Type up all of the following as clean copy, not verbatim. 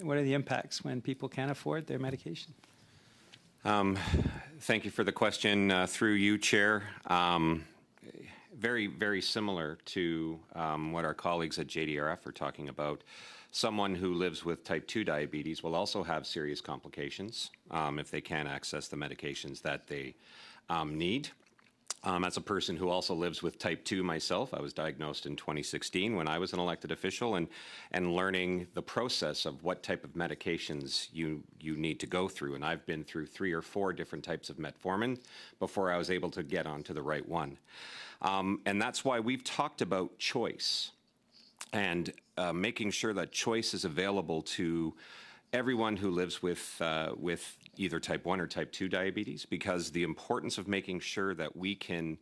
what are the impacts when people can't afford their medication? Thank you for the question. Through you, Chair. Very, very similar to what our colleagues at JDRF are talking about. Someone who lives with type 2 diabetes will also have serious complications if they can't access the medications that they need. As a person who also lives with type 2 myself, I was diagnosed in 2016 when I was an elected official, and learning the process of what type of medications you need to go through. And I've been through 3 or 4 different types of metformin before I was able to get onto the right one. And that's why we've talked about choice and making sure that choice is available to everyone who lives with either type 1 or type 2 diabetes, because the importance of making sure that we can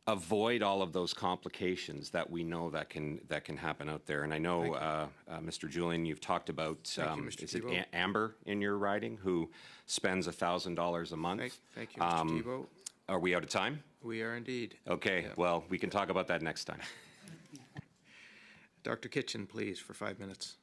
avoid all of those complications that we know that can happen out there. And I know, Mr. Julian, you've talked about, is it Amber in your riding, who spends $1,000 a month? Thank you, Mr. Thibault. Are we out of time? We are indeed. Okay, well, we can talk about that next time. Dr. Kitchen, please, for 5 minutes.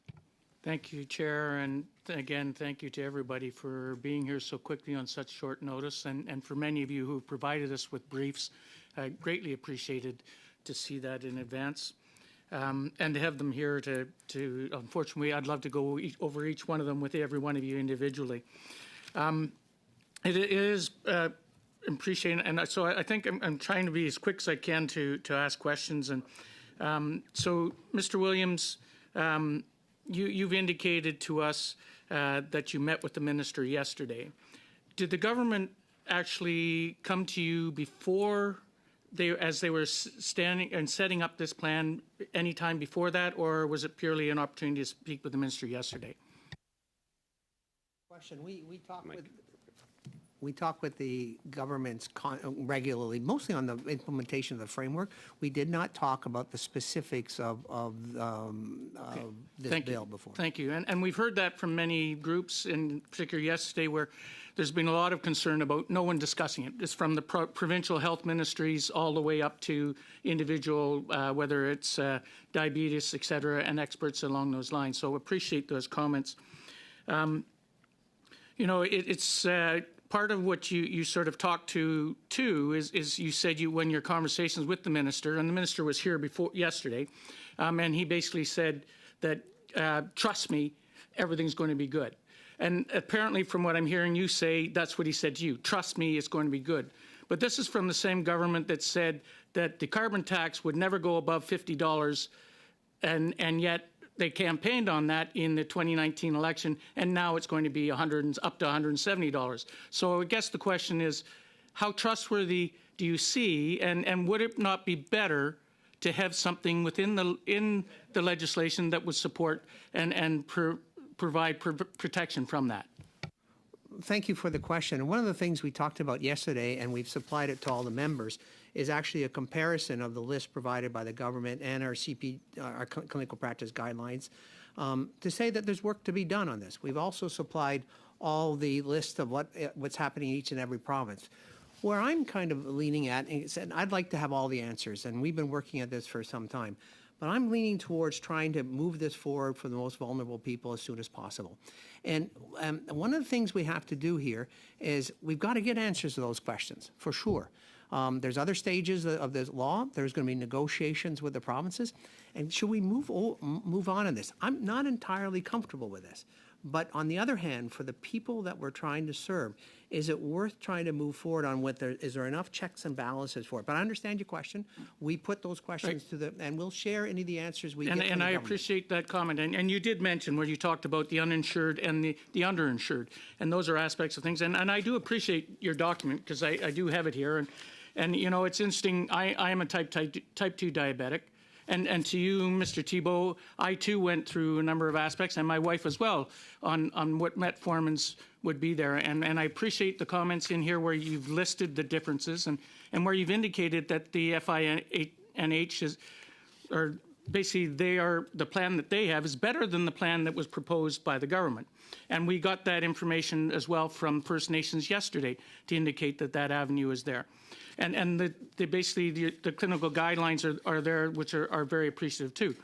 Thank you, Chair, and again, thank you to everybody for being here so quickly on such short notice, and for many of you who provided us with briefs. I greatly appreciated to see that in advance, and to have them here to unfortunately, I'd love to go over each one of them with every one of you individually. It is appreciated, and so I think I'm trying to be as quick as I can to ask questions. And so, Mr. Williams, you've indicated to us that you met with the minister yesterday. Did the government actually come to you before as they were standing and setting up this plan any time before that, or was it purely an opportunity to speak with the minister yesterday? Question. We talk with the governments regularly, mostly on the implementation of the framework. We did not talk about the specifics of this bill before. Thank you. And we've heard that from many groups, in particular yesterday, where there's been a lot of concern about no one discussing it. It's from the provincial health ministries all the way up to individual, whether it's diabetes, et cetera, and experts along those lines. So appreciate those comments. You know, it's part of what you sort of talked to is you said when your conversations with the minister, and the minister was here yesterday, and he basically said that trust me, everything's going to be good. And apparently, from what I'm hearing you say, that's what he said to you. Trust me, it's going to be good. But this is from the same government that said that the carbon tax would never go above $50, and yet they campaigned on that in the 2019 election, and now it's going to be up to $170. So I guess the question is, how trustworthy do you see, and would it not be better to have something in the legislation that would support and provide protection from that? Thank you for the question. One of the things we talked about yesterday, and we've supplied it to all the members, is actually a comparison of the list provided by the government and our our clinical practice guidelines to say that there's work to be done on this. We've also supplied all the list of what's happening in each and every province. Where I'm kind of leaning at, and said I'd like to have all the answers, and we've been working at this for some time, but I'm leaning towards trying to move this forward for the most vulnerable people as soon as possible. And one of the things we have to do here is we've got to get answers to those questions, for sure. There's other stages of this law. There's going to be negotiations with the provinces. And should we move on in this? I'm not entirely comfortable with this. But on the other hand, for the people that we're trying to serve, is it worth trying to move forward on is there enough checks and balances for it? But I understand your question. We put those questions and we'll share any of the answers we get from the government. And I appreciate that comment. And you did mention where you talked about the uninsured and the underinsured. And those are aspects of things. And I do appreciate your document, because I do have it here. And you know, it's interesting. I am a type 2 diabetic. And to you, Mr. Thibault, I too went through a number of aspects, and my wife as well, on what metformins would be there. And I appreciate the comments in here where you've listed the differences and where you've indicated that the FINH is, or basically the plan that they have is better than the plan that was proposed by the government. And we got that information as well from First Nations yesterday to indicate that avenue is there. And basically the clinical guidelines are there, which are very appreciative too.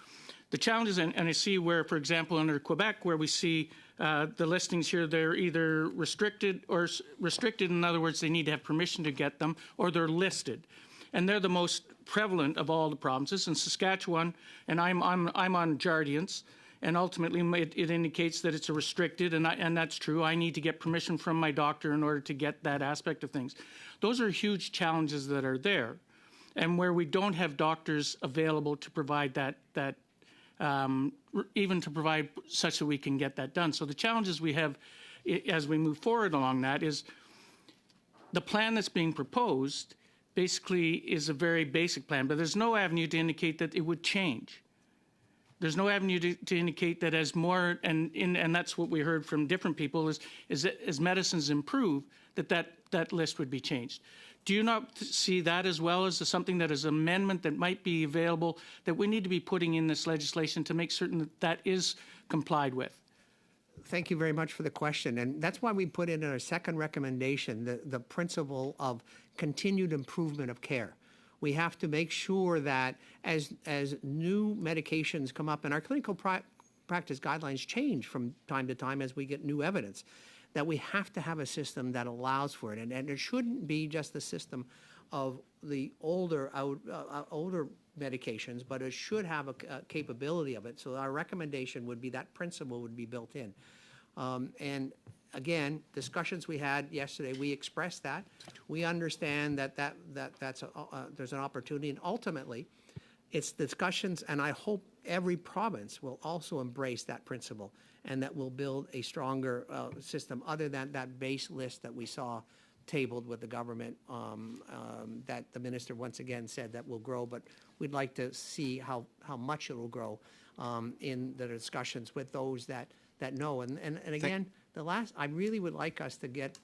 The challenges, and I see where, for example, under Quebec, where we see the listings here, they're either restricted, in other words, they need to have permission to get them, or they're listed. And they're the most prevalent of all the provinces. In Saskatchewan, and I'm on Jardiance, and ultimately it indicates that it's a restricted, and that's true. I need to get permission from my doctor in order to get that aspect of things. Those are huge challenges that are there, and where we don't have doctors available to provide that even to provide such that we can get that done. So the challenges we have as we move forward along that is the plan that's being proposed basically is a very basic plan, but there's no avenue to indicate that it would change. There's no avenue to indicate that as more, and that's what we heard from different people, is that as medicines improve, that list would be changed. Do you not see that as well as something that is an amendment that might be available that we need to be putting in this legislation to make certain that that is complied with? Thank you very much for the question. And that's why we put in our second recommendation, the principle of continued improvement of care. We have to make sure that as new medications come up, and our clinical practice guidelines change from time to time as we get new evidence, that we have to have a system that allows for it. And it shouldn't be just the system of the older medications, but it should have a capability of it. So our recommendation would be that principle would be built in. And again, discussions we had yesterday, we expressed that. We understand that's there's an opportunity, and ultimately, it's discussions, and I hope every province will also embrace that principle, and that will build a stronger system other than that base list that we saw tabled with the government that the minister once again said that will grow, but we'd like to see how much it will grow in the discussions with those that know. And again, I really would like us to get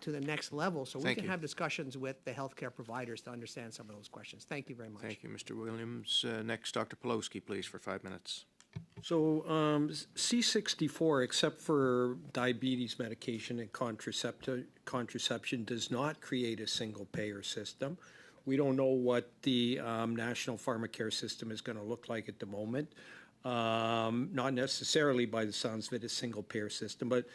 to the next level so we can have discussions with the healthcare providers to understand some of those questions. Thank you very much. Thank you, Mr. Williams. Next, Dr. Pawlowski, please, for 5 minutes. So C64, except for diabetes medication and contraception, does not create a single payer system. We don't know what the national pharmacare system is going to look like at the moment. Not necessarily, by the sounds of it, a single payer system, but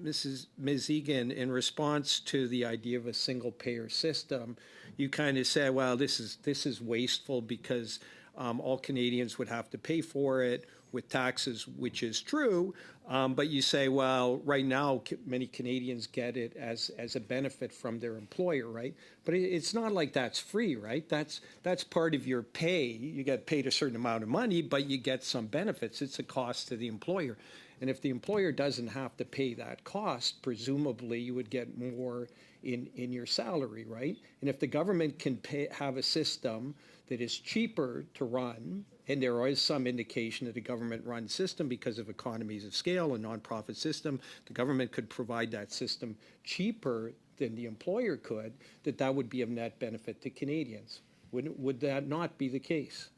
Ms. Egan, in response to the idea of a single payer system, you kind of said, well, this is wasteful because all Canadians would have to pay for it with taxes, which is true. But you say, well, right now, many Canadians get it as a benefit from their employer, right? But it's not like that's free, right? That's part of your pay. You get paid a certain amount of money, but you get some benefits. It's a cost to the employer. And if the employer doesn't have to pay that cost, presumably you would get more in your salary, right? And if the government can have a system that is cheaper to run, and there is some indication that a government-run system, because of economies of scale, a nonprofit system, the government could provide that system cheaper than the employer could, that would be of net benefit to Canadians. Would that not be the case?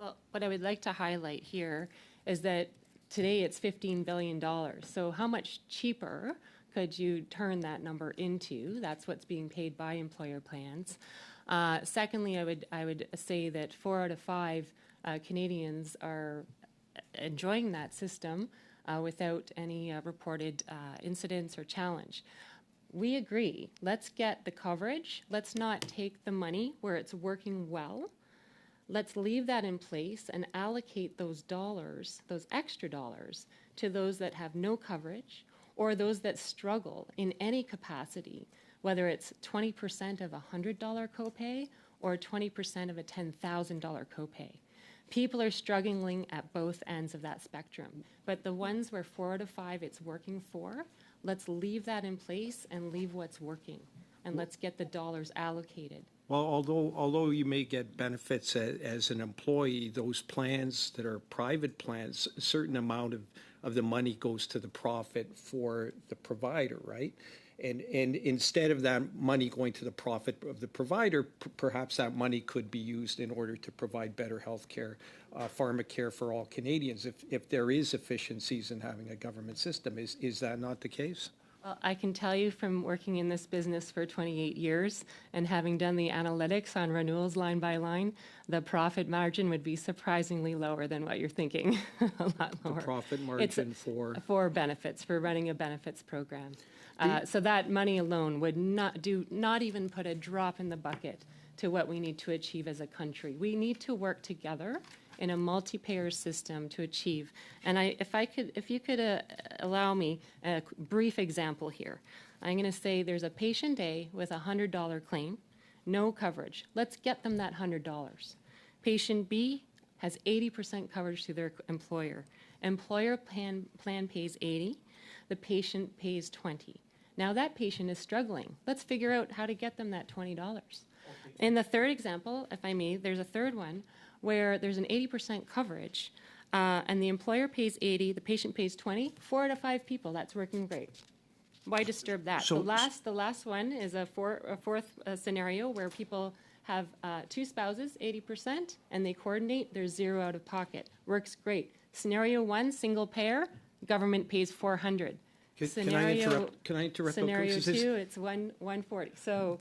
Well, what I would like to highlight here is that today it's $15 billion. So how much cheaper could you turn that number into? That's what's being paid by employer plans. Secondly, I would say that 4 out of 5 Canadians are enjoying that system without any reported incidents or challenge. We agree. Let's get the coverage. Let's not take the money where it's working well. Let's leave that in place and allocate those dollars, those extra dollars, to those that have no coverage or those that struggle in any capacity, whether it's 20% of a $100 copay or 20% of a $10,000 copay. People are struggling at both ends of that spectrum. But the ones where 4 out of 5 it's working for, let's leave that in place and leave what's working. And let's get the dollars allocated. Well, although you may get benefits as an employee, those plans that are private plans, a certain amount of the money goes to the profit for the provider, right? And instead of that money going to the profit of the provider, perhaps that money could be used in order to provide better health care, pharmacare for all Canadians, if there is efficiencies in having a government system. Is that not the case? Well, I can tell you from working in this business for 28 years and having done the analytics on renewals line by line, the profit margin would be surprisingly lower than what you're thinking. A lot lower. Profit margin For benefits, for running a benefits program. So that money alone would not even put a drop in the bucket to what we need to achieve as a country. We need to work together in a multi-payer system to achieve. And if you could allow me a brief example here. I'm going to say there's a patient A with a $100 claim, no coverage. Let's get them that $100. Patient B has 80% coverage through their employer. Employer plan pays 80, the patient pays 20. Now that patient is struggling. Let's figure out how to get them that $20. In the third example, if I may, there's a third one where there's an 80% coverage and the employer pays 80, the patient pays 20, 4 out of 5 people, that's working great. Why disturb that? So- the last one is a fourth scenario where people have 2 spouses, 80%, and they coordinate, there's 0 out of pocket. Works great. Scenario 1, single payer, government pays 400. Can I interrupt? Scenario 2, it's 140. So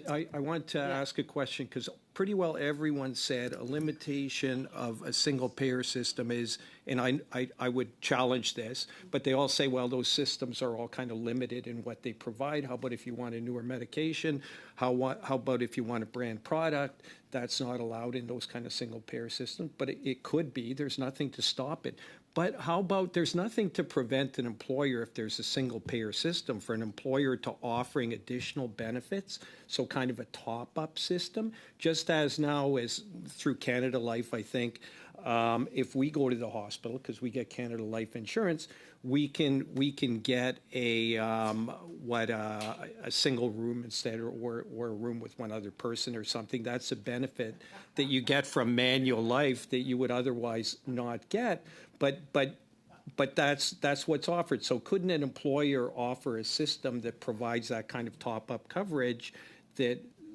I want to ask a question because pretty well everyone said a limitation of a single payer system is, and I would challenge this, but they all say, well, those systems are all kind of limited in what they provide. How about if you want a newer medication? How about if you want a brand product? That's not allowed in those kind of single payer systems, but it could be. There's nothing to stop it. But how about there's nothing to prevent an employer, if there's a single payer system, for an employer to offering additional benefits, so kind of a top-up system, just as now as through Canada Life, I think, if we go to the hospital, because we get Canada Life insurance, we can get a single room instead, or a room with one other person or something. That's a benefit that you get from Manual Life that you would otherwise not get. But that's what's offered. So couldn't an employer offer a system that provides that kind of top-up coverage,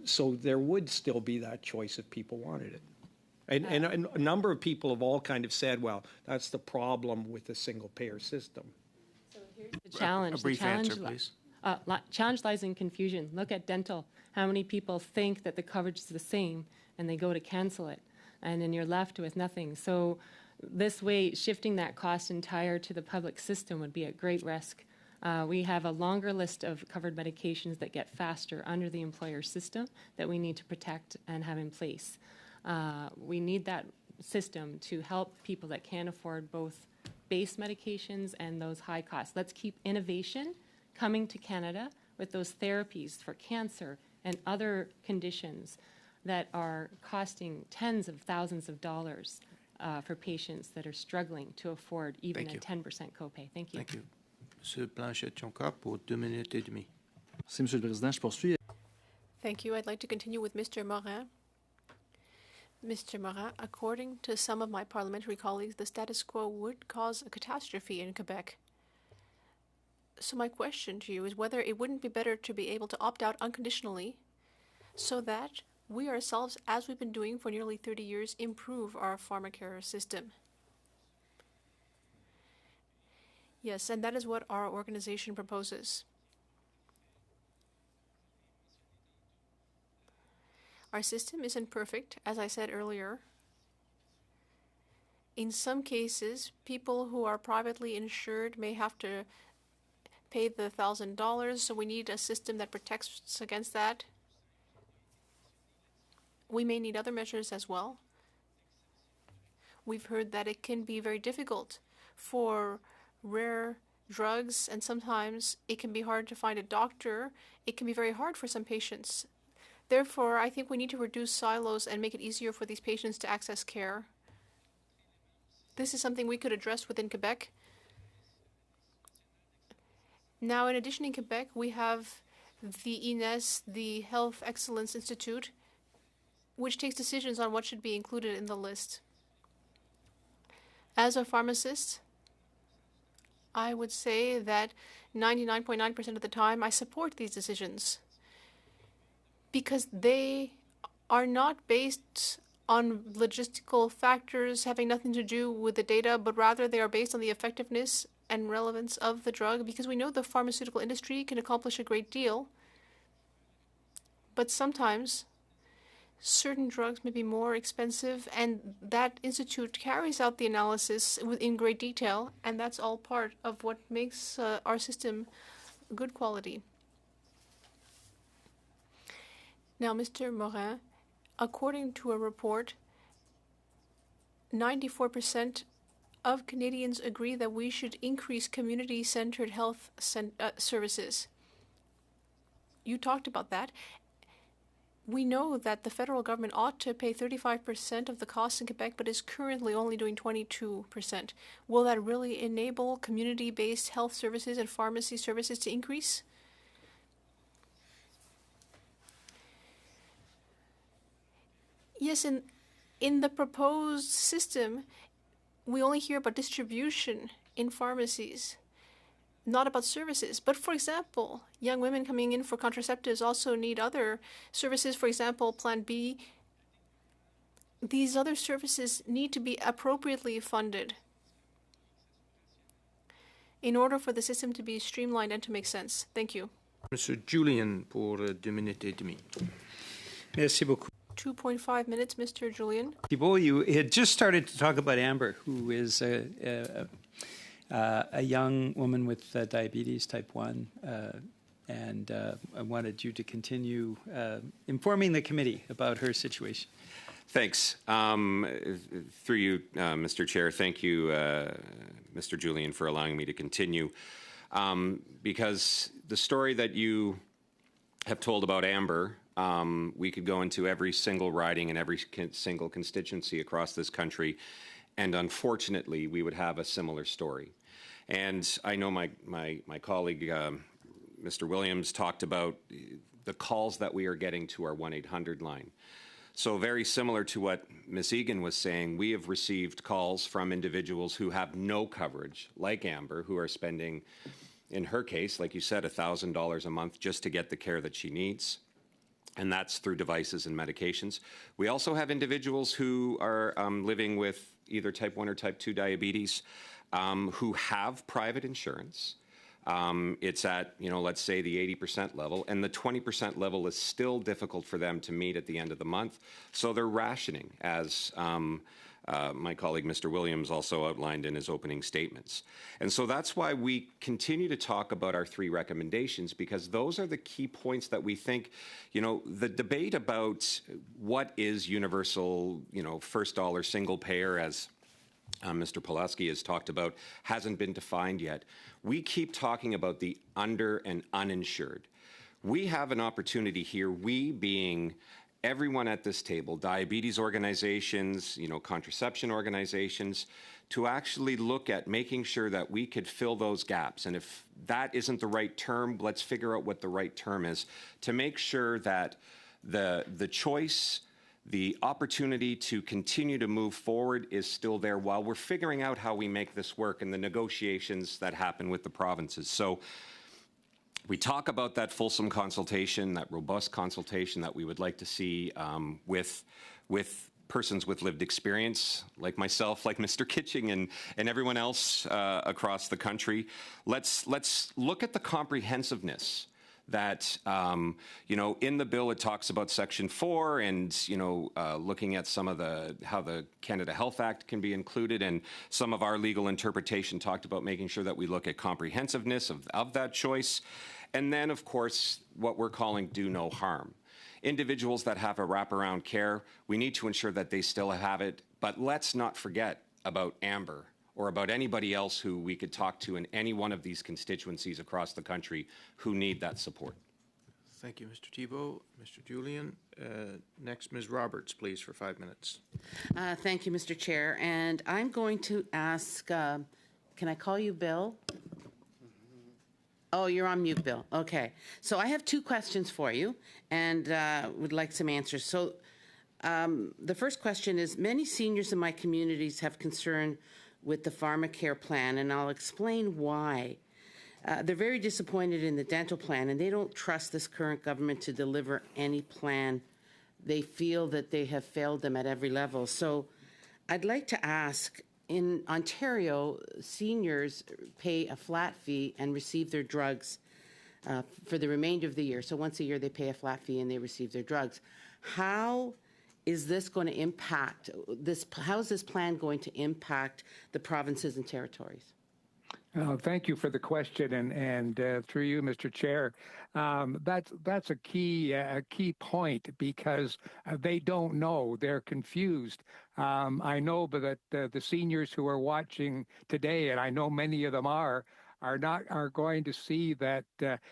so there would still be that choice if people wanted it? And a number of people have all kind of said, well, that's the problem with the single-payer system. So here's the challenge. A brief answer, please. Challenge lies in confusion. Look at dental. How many people think that the coverage is the same and they go to cancel it, and then you're left with nothing. So this way, shifting that cost entire to the public system would be at great risk. We have a longer list of covered medications that get faster under the employer system that we need to protect and have in place. We need that system to help people that can't afford both base medications and those high costs. Let's keep innovation coming to Canada with those therapies for cancer and other conditions that are costing tens of thousands of dollars for patients that are struggling to afford even Thank a you. 10% copay. Thank you. Thank you. Monsieur Blanchet-Tionca pour 2 minutes et demie. Merci, Monsieur le Président. Je poursuis. Thank you. I'd like to continue with Mr. Morin. Mr. Morin, according to some of my parliamentary colleagues, the status quo would cause a catastrophe in Quebec. So my question to you is whether it wouldn't be better to be able to opt out unconditionally so that we ourselves, as we've been doing for nearly 30 years, improve our pharmacare system. Yes, and that is what our organization proposes. Our system isn't perfect, as I said earlier. In some cases, people who are privately insured may have to pay the $1,000, so we need a system that protects against that. We may need other measures as well. We've heard that it can be very difficult for rare drugs, and sometimes it can be hard to find a doctor. It can be very hard for some patients. Therefore, I think we need to reduce silos and make it easier for these patients to access care. This is something we could address within Quebec. Now, in addition, in Quebec, we have the INES, the Health Excellence Institute, which takes decisions on what should be included in the list. As a pharmacist, I would say that 99.9% of the time I support these decisions because they are not based on logistical factors having nothing to do with the data, but rather they are based on the effectiveness and relevance of the drug? Because we know the pharmaceutical industry can accomplish a great deal, but sometimes certain drugs may be more expensive, and that institute carries out the analysis in great detail, and that's all part of what makes our system good quality. Now, Mr. Morin, according to a report, 94% of Canadians agree that we should increase community-centered health services. You talked about that. We know that the federal government ought to pay 35% of the costs in Quebec, but is currently only doing 22%. Will that really enable community-based health services and pharmacy services to increase? Yes, in the proposed system, we only hear about distribution in pharmacies, not about services. But for example, young women coming in for contraceptives also need other services, for example, Plan B. These other services need to be appropriately funded in order for the system to be streamlined and to make sense. Thank you. Monsieur Julian pour 2 minutes et demie. Merci beaucoup. 2.5 minutes, Mr. Julian. Thibault, you had just started to talk about Amber, who is a young woman with diabetes type 1, and I wanted you to continue informing the committee about her situation. Thanks. Through you, Mr. Chair, thank you, Mr. Julian, for allowing me to continue. Because the story that you have told about Amber, we could go into every single riding and every single constituency across this country, and unfortunately, we would have a similar story. And I know my colleague, Mr. Williams, talked about the calls that we are getting to our 1-800 line. So very similar to what Ms. Egan was saying, we have received calls from individuals who have no coverage, like Amber, who are spending, in her case, like you said, $1,000 a month just to get the care that she needs. And that's through devices and medications. We also have individuals who are living with either type 1 or type 2 diabetes who have private insurance. It's at, let's say the 80% level, and the 20% level is still difficult for them to meet at the end of the month. So they're rationing, as my colleague Mr. Williams also outlined in his opening statements. And so that's why we continue to talk about our 3 recommendations, because those are the key points that we think, the debate about what is universal, first dollar single payer, as Mr. Pulaski has talked about, hasn't been defined yet. We keep talking about the under and uninsured. We have an opportunity here, we being everyone at this table, diabetes organizations, contraception organizations, to actually look at making sure that we could fill those gaps. And if that isn't the right term, let's figure out what the right term is to make sure that the choice, the opportunity to continue to move forward is still there while we're figuring out how we make this work and the negotiations that happen with the provinces. So we talk about that fulsome consultation, that robust consultation that we would like to see with persons with lived experience, like myself, like Mr. Kitching, and everyone else across the country. Let's look at the comprehensiveness that, in the bill it talks about Section 4 and, looking at some of how the Canada Health Act can be included, and some of our legal interpretation talked about making sure that we look at comprehensiveness of that choice. And then, of course, what we're calling do no harm. Individuals that have a wraparound care, we need to ensure that they still have it, but let's not forget about Amber or about anybody else who we could talk to in any one of these constituencies across the country who need that support. Thank you, Mr. Thibault. Mr. Julian. Next, Ms. Roberts, please, for 5 minutes. Thank you, Mr. Chair. And I'm going to ask, can I call you Bill? Oh, you're on mute, Bill. Okay. So I have 2 questions for you and would like some answers. So the first question is, many seniors in my communities have concern with the pharmacare plan, and I'll explain why. They're very disappointed in the dental plan, and they don't trust this current government to deliver any plan. They feel that they have failed them at every level. So I'd like to ask, in Ontario, seniors pay a flat fee and receive their drugs for the remainder of the year. So once a year, they pay a flat fee and they receive their drugs. How is this going to impact this? How is this plan going to impact the provinces and territories? Thank you for the question, and through you, Mr. Chair, that's a key point because they don't know, they're confused. I know that the seniors who are watching today, and I know many of them are going to see that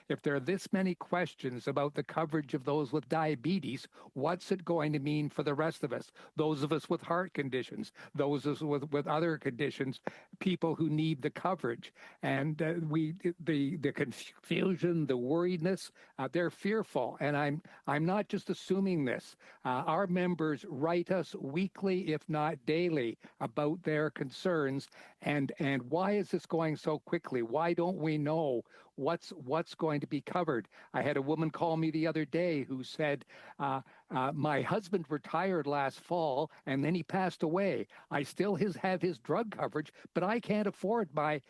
if there are this many questions about the coverage of those with diabetes, what's it going to mean for the rest of us? Those of us with heart conditions, those of us with other conditions, people who need the coverage. And the confusion, the worriedness, they're fearful. And I'm not just assuming this. Our members write us weekly, if not daily, about their concerns. And why is this going so quickly? Why don't we know what's going to be covered? I had a woman call me the other day who said, my husband retired last fall and then he passed away. I still have his drug coverage, but I can't afford my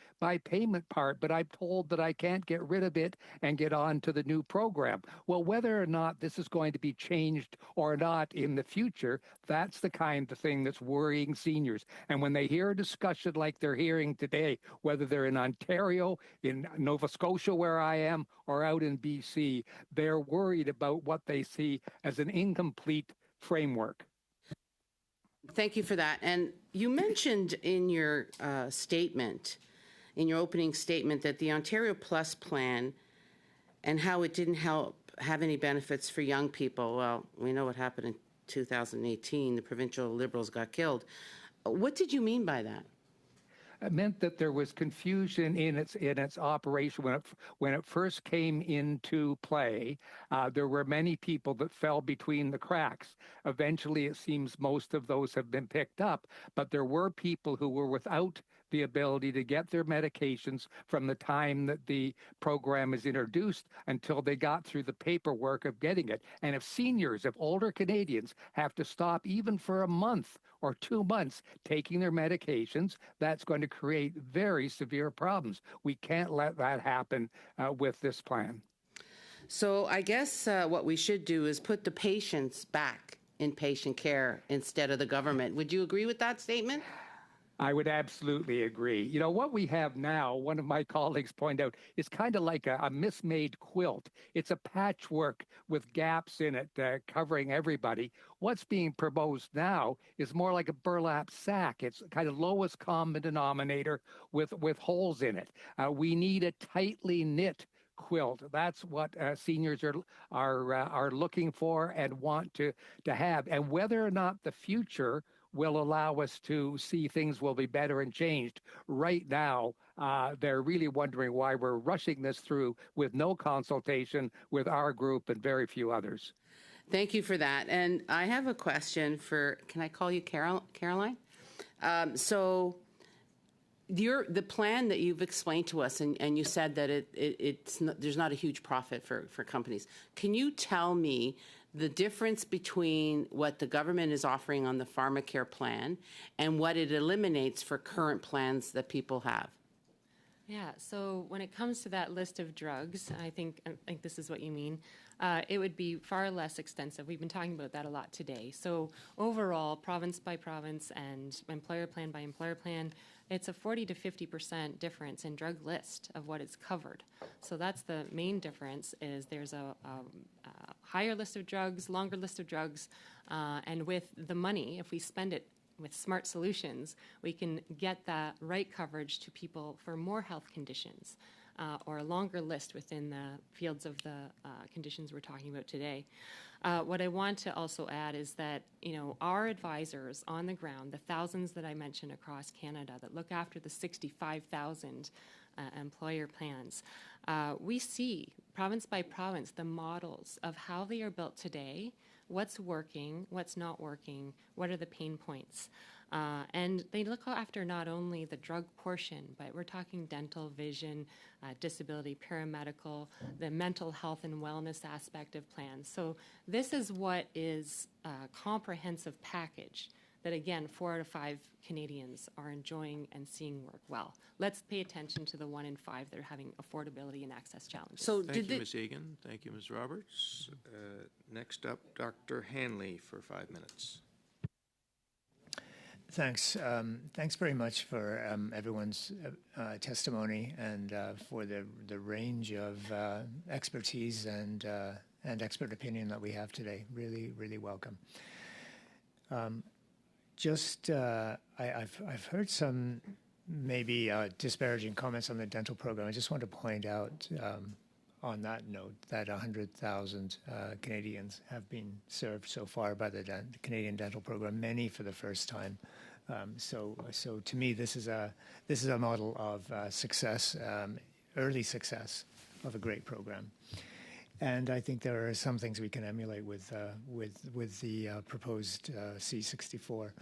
payment part, but I'm told that I can't get rid of it and get on to the new program. Well, whether or not this is going to be changed or not in the future, that's the kind of thing that's worrying seniors. And when they hear a discussion like they're hearing today, whether they're in Ontario, in Nova Scotia where I am, or out in BC, they're worried about what they see as an incomplete framework. Thank you for that. And you mentioned in your statement, in your opening statement, that the Ontario Plus plan and how it didn't have any benefits for young people. Well, we know what happened in 2018. The provincial Liberals got killed. What did you mean by that? It meant that there was confusion in its operation when it first came into play. There were many people that fell between the cracks. Eventually, it seems most of those have been picked up, but there were people who were without the ability to get their medications from the time that the program is introduced until they got through the paperwork of getting it. And if seniors, if older Canadians have to stop even for a month or 2 months taking their medications, that's going to create very severe problems. We can't let that happen with this plan. So I guess what we should do is put the patients back in patient care instead of the government. Would you agree with that statement? I would absolutely agree. You know, what we have now, one of my colleagues pointed out, is kind of like a mismade quilt. It's a patchwork with gaps in it covering everybody. What's being proposed now is more like a burlap sack. It's kind of lowest common denominator with holes in it. We need a tightly knit quilt. That's what seniors are looking for and want to have. And whether or not the future will allow us to see things will be better and changed. Right now, they're really wondering why we're rushing this through with no consultation with our group and very few others. Thank you for that. And I have a question for, can I call you Caroline? So the plan that you've explained to us, and you said that there's not a huge profit for companies. Can you tell me the difference between what the government is offering on the pharmacare plan and what it eliminates for current plans that people have? Yeah, so when it comes to that list of drugs, I think this is what you mean, it would be far less extensive. We've been talking about that a lot today. So overall, province by province and employer plan by employer plan, it's a 40 to 50% difference in drug list of what is covered. So that's the main difference, is there's a higher list of drugs, longer list of drugs, and with the money, if we spend it with smart solutions, we can get that right coverage to people for more health conditions, or a longer list within the fields of the conditions we're talking about today. What I want to also add is that, you know, our advisors on the ground, the thousands that I mentioned across Canada that look after the 65,000 employer plans, we see province by province the models of how they are built today, what's working, what's not working, what are the pain points. And they look after not only the drug portion, but we're talking dental, vision, disability, paramedical, the mental health and wellness aspect of plans. So this is what is a comprehensive package that, again, 4 out of 5 Canadians are enjoying and seeing work well. Let's pay attention to the 1 in 5 that are having affordability and access challenges. So Thank you, Ms. Egan. Thank you, Ms. Roberts. Next up, Dr. Hanley for 5 minutes. Thanks. Thanks very much for everyone's testimony and for the range of expertise and expert opinion that we have today. Really, really welcome. I've heard some maybe disparaging comments on the dental program. I just want to point out on that note that 100,000 Canadians have been served so far by the Canadian dental program, many for the first time. So to me, this is a model of success, early success of a great program. And I think there are some things we can emulate with the proposed C64.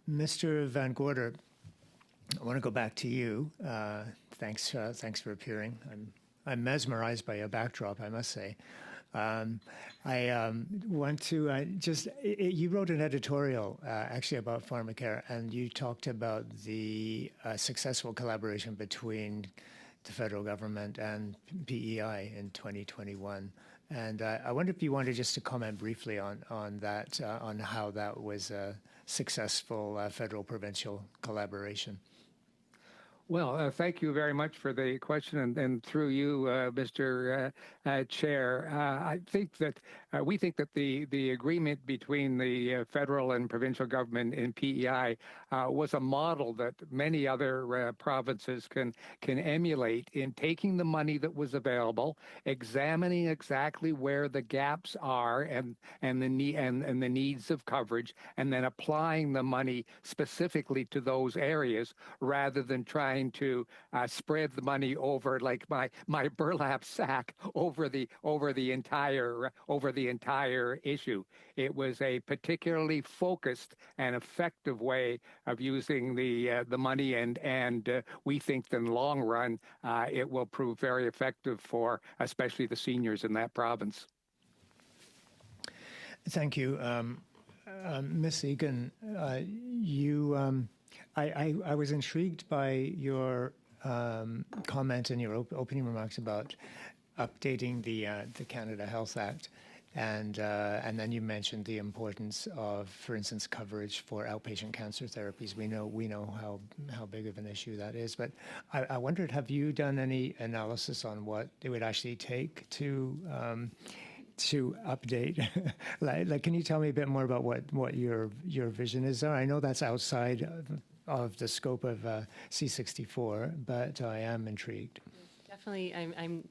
Mr. Van Gorder, I want to go back to you. Thanks for appearing. I'm mesmerized by your backdrop, I must say. I want to you wrote an editorial actually about pharmacare, and you talked about the successful collaboration between the federal government and PEI in 2021. And I wonder if you wanted just to comment briefly on that, on how that was a successful federal-provincial collaboration. Well, thank you very much for the question, and through you, Mr. Chair. I think that we think that the agreement between the federal and provincial government in PEI was a model that many other provinces can emulate in taking the money that was available, examining exactly where the gaps are and the needs of coverage, and then applying the money specifically to those areas rather than trying to spread the money over like my burlap sack over the entire issue. It was a particularly focused and effective way of using the money, and we think that in the long run it will prove very effective for especially the seniors in that province. Thank you, Ms. Egan. I was intrigued by your comment in your opening remarks about updating the Canada Health Act, and then you mentioned the importance of, for instance, coverage for outpatient cancer therapies. We know how big of an issue that is, but I wondered, have you done any analysis on what it would actually take to update? like, can you tell me a bit more about what your vision is there? I know that's outside of the scope of C64, but I am intrigued. Definitely, I'm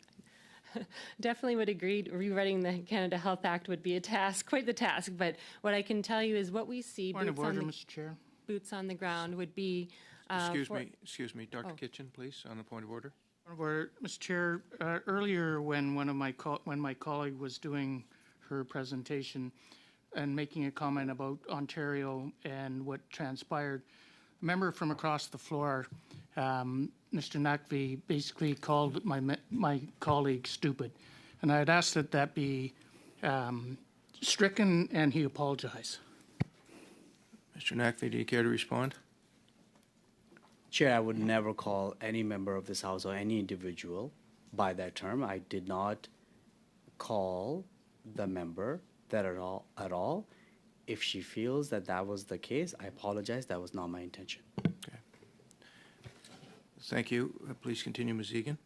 definitely would agree. Rewriting the Canada Health Act would be a task, quite the task. But what I can tell you is what we see. Point of order, Mr. Chair. Boots on the ground would be. Excuse me, Dr. Kitchen, please, on the point of order. Mr. Chair, earlier when my colleague was doing her presentation and making a comment about Ontario and what transpired, a member from across the floor, Mr. Nakvi, basically called my colleague stupid, and I had asked that be stricken, and he apologized. Mr. Nakvi, do you care to respond? Chair, I would never call any member of this House or any individual by that term. I did not call the member that at all. If she feels that was the case, I apologize. That was not my intention. Okay. Thank you. Please continue, Ms. Egan.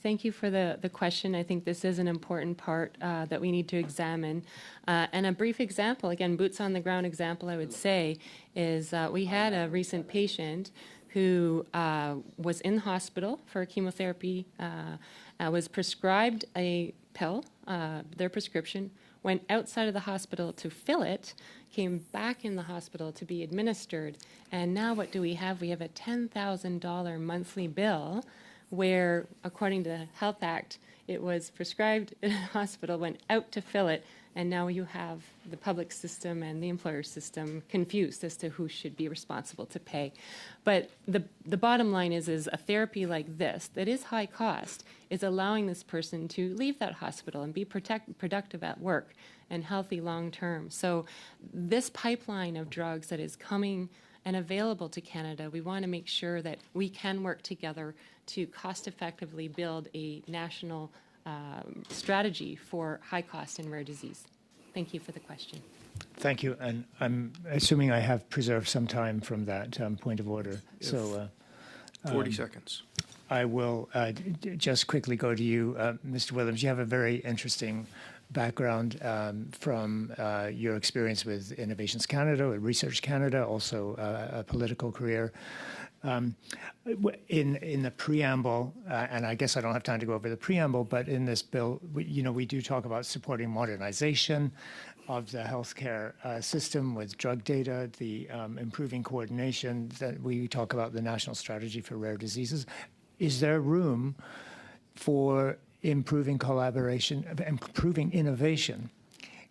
Thank you for the question. I think this is an important part that we need to examine. And a brief example, again, boots on the ground example, I would say, is we had a recent patient who was in the hospital for chemotherapy, was prescribed a pill, their prescription, went outside of the hospital to fill it, came back in the hospital to be administered, and now what do we have? We have a $10,000 monthly bill where, according to the Health Act, it was prescribed in a hospital, went out to fill it, and now you have the public system and the employer system confused as to who should be responsible to pay. But the bottom line is a therapy like this, that is high cost, is allowing this person to leave that hospital and be productive at work and healthy long term. So this pipeline of drugs that is coming and available to Canada, we want to make sure that we can work together to cost effectively build a national strategy for high cost and rare disease. Thank you for the question. Thank you. And I'm assuming I have preserved some time from that point of order. So 40 seconds. I will just quickly go to you, Mr. Williams. You have a very interesting background from your experience with Innovations Canada, with Research Canada, also a political career. In the preamble, and I guess I don't have time to go over the preamble, but in this bill, we do talk about supporting modernization of the healthcare system with drug data, the improving coordination, that we talk about the National Strategy for Rare Diseases. Is there room for improving collaboration, improving innovation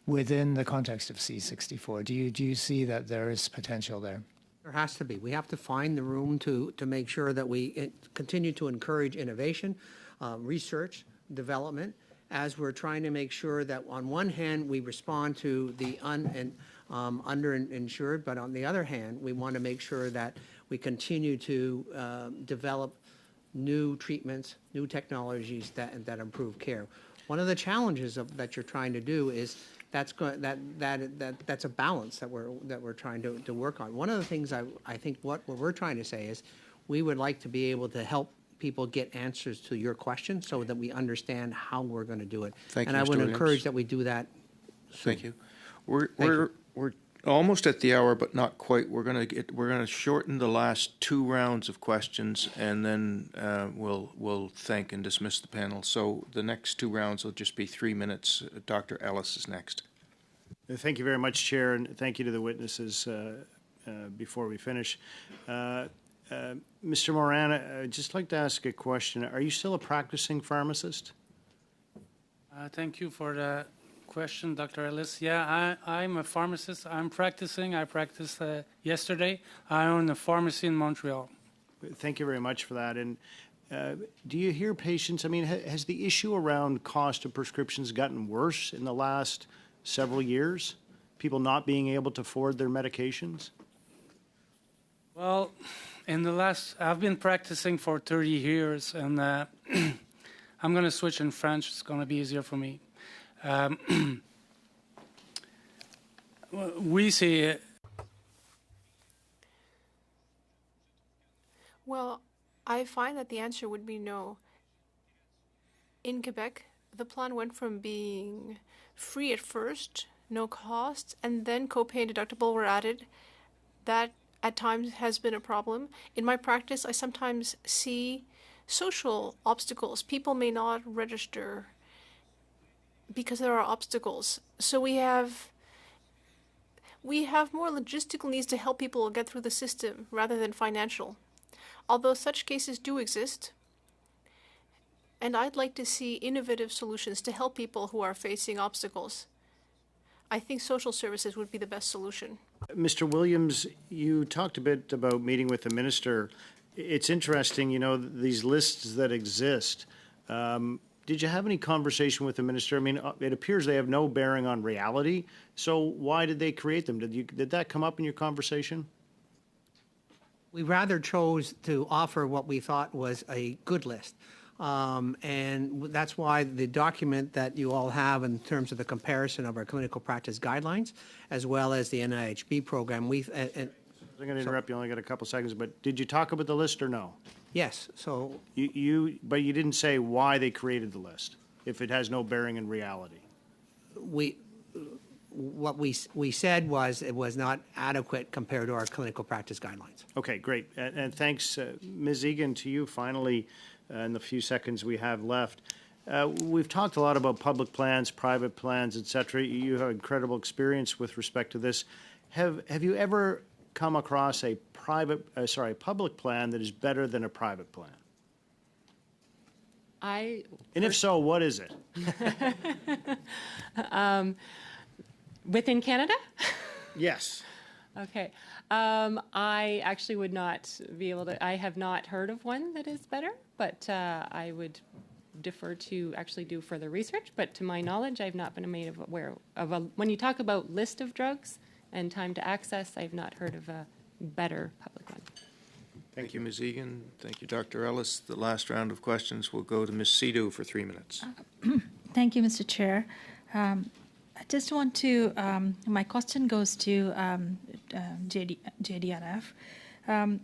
within the context of C64? Do you see that there is potential there? There has to be. We have to find the room to make sure that we continue to encourage innovation, research, development, as we're trying to make sure that on one hand we respond to the underinsured, but on the other hand we want to make sure that we continue to develop new treatments, new technologies that improve care. One of the challenges that you're trying to do is that's a balance that we're trying to work on. One of the things I think what we're trying to say is we would like to be able to help people get answers to your questions so that we understand how we're going to do it. Thank you, and I Mr. would Williams. encourage that we do that soon. Thank you. We're almost at the hour, but not quite. We're gonna shorten the last two rounds of questions, and then we'll thank and dismiss the panel. So the next two rounds will just be 3 minutes. Dr. Ellis is next. Thank you very much, Chair, and thank you to the witnesses before we finish. Mr. Moran, I'd just like to ask a question. Are you still a practicing pharmacist? Thank you for the question, Dr. Ellis. Yeah, I'm a pharmacist. I'm practicing. I practiced yesterday. I own a pharmacy in Montreal. Thank you very much for that. And do you hear patients? I mean, has the issue around cost of prescriptions gotten worse in the last several years? People not being able to afford their medications? Well, I've been practicing for 30 years, and I'm going to switch in French. It's going to be easier for me. We see it. Well, I find that the answer would be no. In Quebec, the plan went from being free at first, no cost, and then copay and deductible were added. That at times has been a problem. In my practice, I sometimes see social obstacles. People may not register because there are obstacles. So we have more logistical needs to help people get through the system rather than financial. Although such cases do exist, and I'd like to see innovative solutions to help people who are facing obstacles. I think social services would be the best solution. Mr. Williams, you talked a bit about meeting with the minister. It's interesting, these lists that exist. Did you have any conversation with the minister? I mean, it appears they have no bearing on reality. So why did they create them? Did that come up in your conversation? We rather chose to offer what we thought was a good list. And that's why the document that you all have in terms of the comparison of our clinical practice guidelines, as well as the NIHB program, I'm going to interrupt you. Only got a couple seconds, but did you talk about the list or no? Yes. So but you didn't say why they created the list if it has no bearing in reality. What we said was it was not adequate compared to our clinical practice guidelines. Okay, great. And thanks, Ms. Egan, to you finally in the few seconds we have left. We've talked a lot about public plans, private plans, et cetera. You have incredible experience with respect to this. Have you ever come across a public plan that is better than a private plan? I And if so, what is it? within Canada? Yes. Okay. I actually would not be able to, I have not heard of one that is better, but I would defer to actually do further research. But to my knowledge, I've not been made aware of a, when you talk about list of drugs and time to access, I've not heard of a better public one. Thank you, Ms. Egan. Thank you, Dr. Ellis. The last round of questions will go to Ms. Sido for 3 minutes. Thank you, Mr. Chair. I just want to, my question goes to JDRF.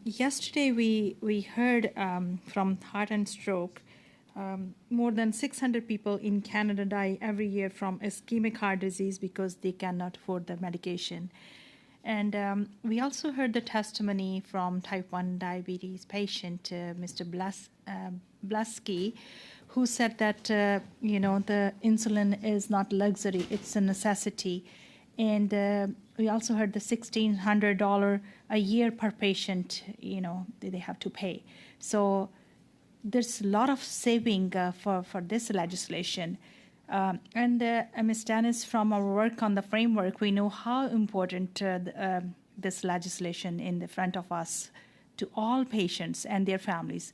Yesterday, we heard from Heart and Stroke, more than 600 people in Canada die every year from ischemic heart disease because they cannot afford the medication. And we also heard the testimony from type 1 diabetes patient, Mr. Blasky, who said that, the insulin is not luxury, it's a necessity. And we also heard the $1,600 a year per patient, they have to pay. So there's a lot of saving for this legislation. And Ms. Dennis, from our work on the framework, we know how important this legislation in the front of us to all patients and their families.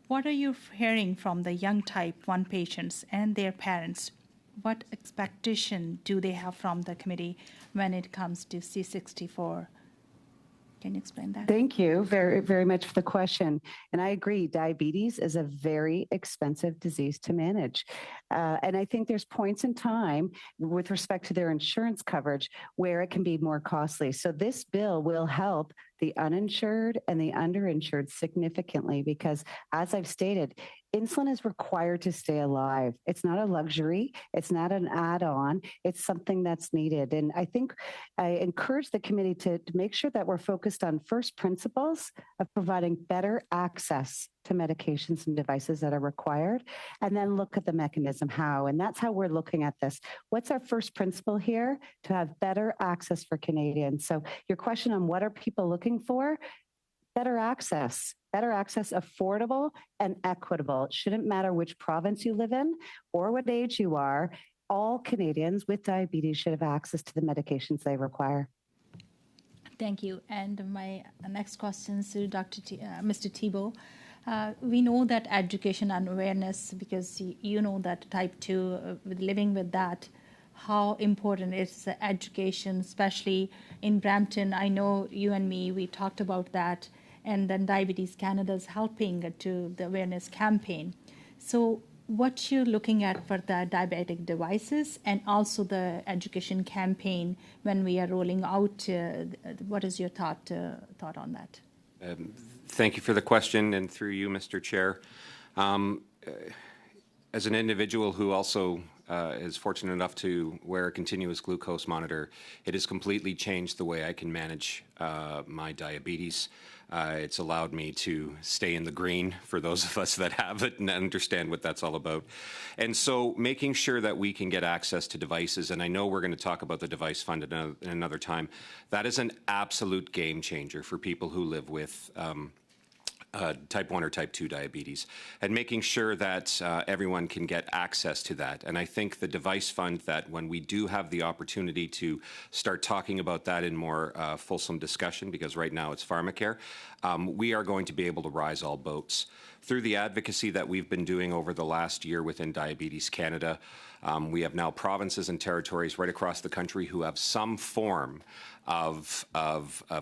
What are you hearing from the young type 1 patients and their parents? What expectation do they have from the committee when it comes to C64? Can you explain that? Thank you very, very much for the question. And I agree, diabetes is a very expensive disease to manage. And I think there's points in time with respect to their insurance coverage where it can be more costly. So this bill will help the uninsured and the underinsured significantly because, as I've stated, insulin is required to stay alive. It's not a luxury. It's not an add-on. It's something that's needed. And I think I encourage the committee to make sure that we're focused on first principles of providing better access to medications and devices that are required, and then look at the mechanism how. And that's how we're looking at this. What's our first principle here? To have better access for Canadians. So your question on what are people looking for? Better access, affordable and equitable. It shouldn't matter which province you live in or what age you are. All Canadians with diabetes should have access to the medications they require. Thank you. And my next question is to Mr. Thibault. We know that education and awareness, because you know that type 2, living with that, how important is the education, especially in Brampton. I know you and me, we talked about that. And then Diabetes Canada is helping to the awareness campaign. So what you're looking at for the diabetic devices and also the education campaign when we are rolling out, what is your thought on that? Thank you for the question, and through you, Mr. Chair. As an individual who also is fortunate enough to wear a continuous glucose monitor, it has completely changed the way I can manage my diabetes. It's allowed me to stay in the green for those of us that have it and understand what that's all about. And so making sure that we can get access to devices, and I know we're going to talk about the device fund in another time, that is an absolute game changer for people who live with type 1 or type 2 diabetes, and making sure that everyone can get access to that. And I think the device fund, that when we do have the opportunity to start talking about that in more fulsome discussion, because right now it's pharmacare, we are going to be able to rise all boats. Through the advocacy that we've been doing over the last year within Diabetes Canada, we have now provinces and territories right across the country who have some form of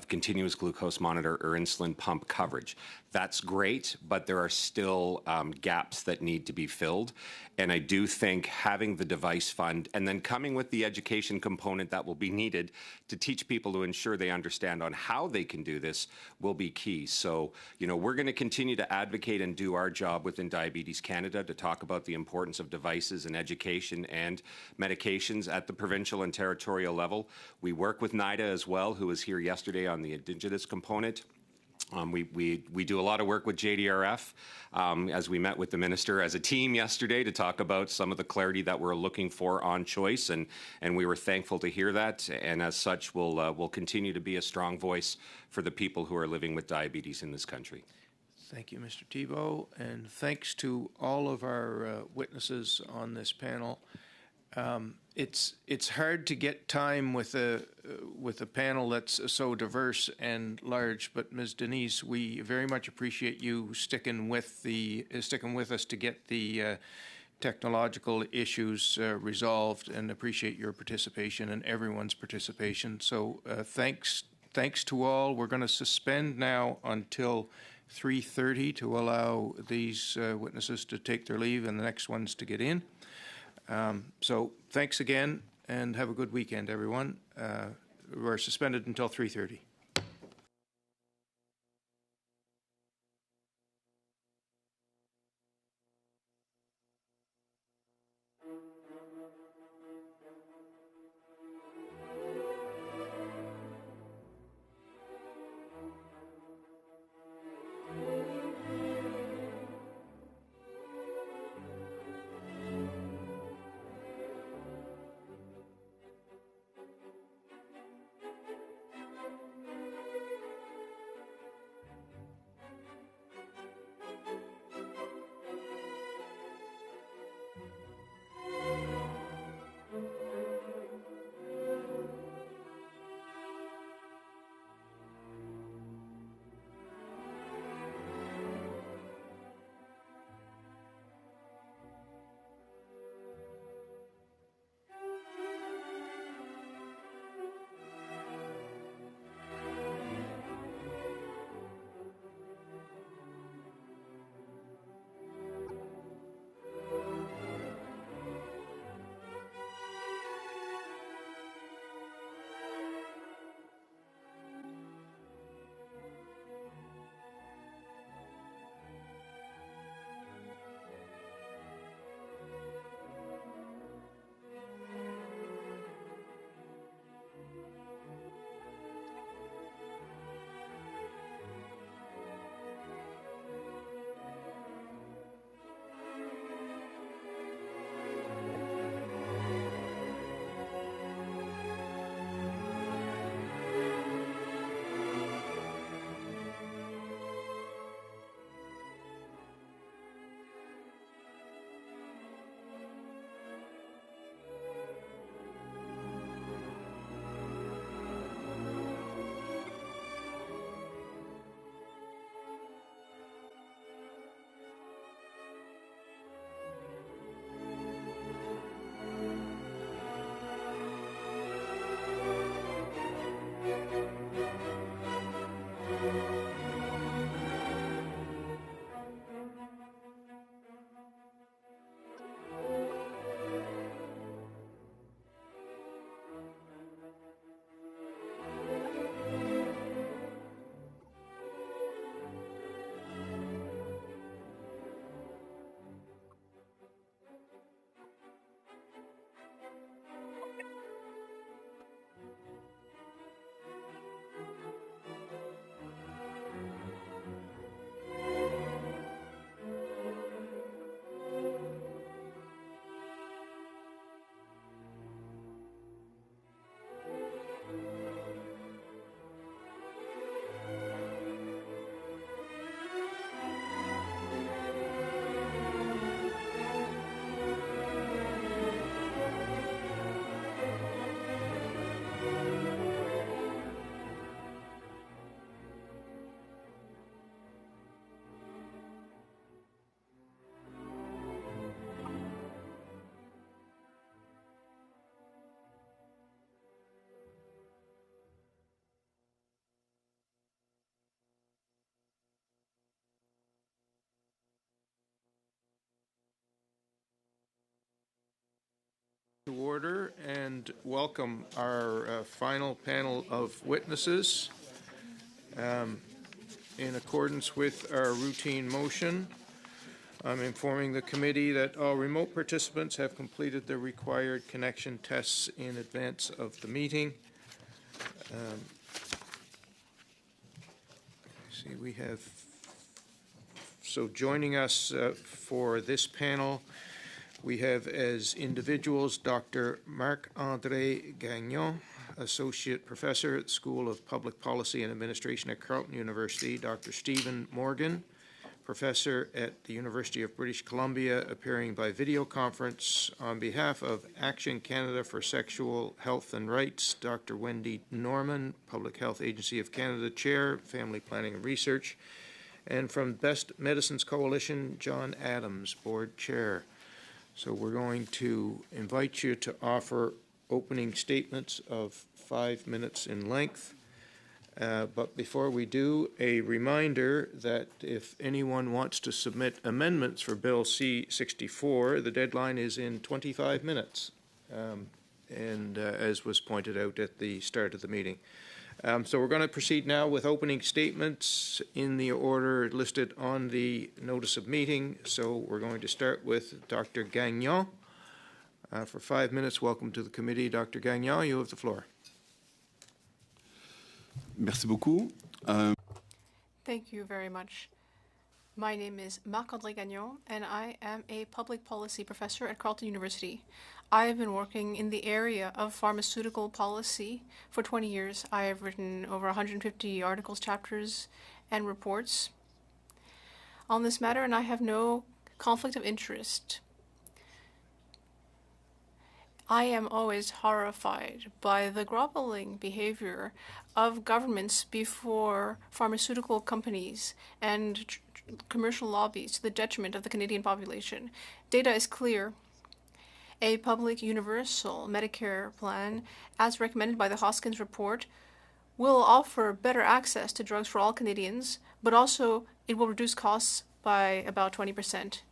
continuous glucose monitor or insulin pump coverage. That's great, but there are still gaps that need to be filled. And I do think having the device fund and then coming with the education component that will be needed to teach people to ensure they understand on how they can do this will be key. So, we're going to continue to advocate and do our job within Diabetes Canada to talk about the importance of devices and education and medications at the provincial and territorial level. We work with NIDA as well, who was here yesterday on the Indigenous component. We do a lot of work with JDRF as we met with the minister as a team yesterday to talk about some of the clarity that we're looking for on choice, and we were thankful to hear that. And as such, we'll continue to be a strong voice for the people who are living with diabetes in this country. Thank you, Mr. Tebow, and thanks to all of our witnesses on this panel. It's hard to get time with a panel that's so diverse and large. But Ms. Denise, we very much appreciate you sticking with us to get the technological issues resolved, and appreciate your participation and everyone's participation. So thanks to all. We're going to suspend now until 3:30 to allow these witnesses to take their leave and the next ones to get in. So thanks again, and have a good weekend, everyone. We're suspended until 3:30. To order, and welcome our final panel of witnesses. In accordance with our routine motion, I'm informing the committee that all remote participants have completed the required connection tests in advance of the meeting. See, we have, so joining us for this panel, we have as individuals Dr. Marc-André Gagnon, Associate Professor at the School of Public Policy and Administration at Carleton University, Dr. Stephen Morgan, professor at the University of British Columbia, appearing by video conference on behalf of Action Canada for Sexual Health and Rights, Dr. Wendy Norman, Public Health Agency of Canada Chair, Family Planning and Research, and from Best Medicines Coalition, John Adams, Board Chair. So we're going to invite you to offer opening statements of 5 minutes in length. But before we do, a reminder that if anyone wants to submit amendments for Bill C-64, the deadline is in 25 minutes, as was pointed out at the start of the meeting. So we're going to proceed now with opening statements in the order listed on the notice of meeting. So we're going to start with Dr. Gagnon. For 5 minutes, welcome to the committee. Dr. Gagnon, you have the floor. Merci beaucoup. Thank you very much. My name is Marc-André Gagnon, and I am a public policy professor at Carleton University. I have been working in the area of pharmaceutical policy for 20 years. I have written over 150 articles, chapters, and reports on this matter, and I have no conflict of interest. I am always horrified by the groveling behavior of governments before pharmaceutical companies and commercial lobbies to the detriment of the Canadian population. Data is clear. A public universal Medicare plan, as recommended by the Hoskins report, will offer better access to drugs for all Canadians, but also it will reduce costs by about 20%.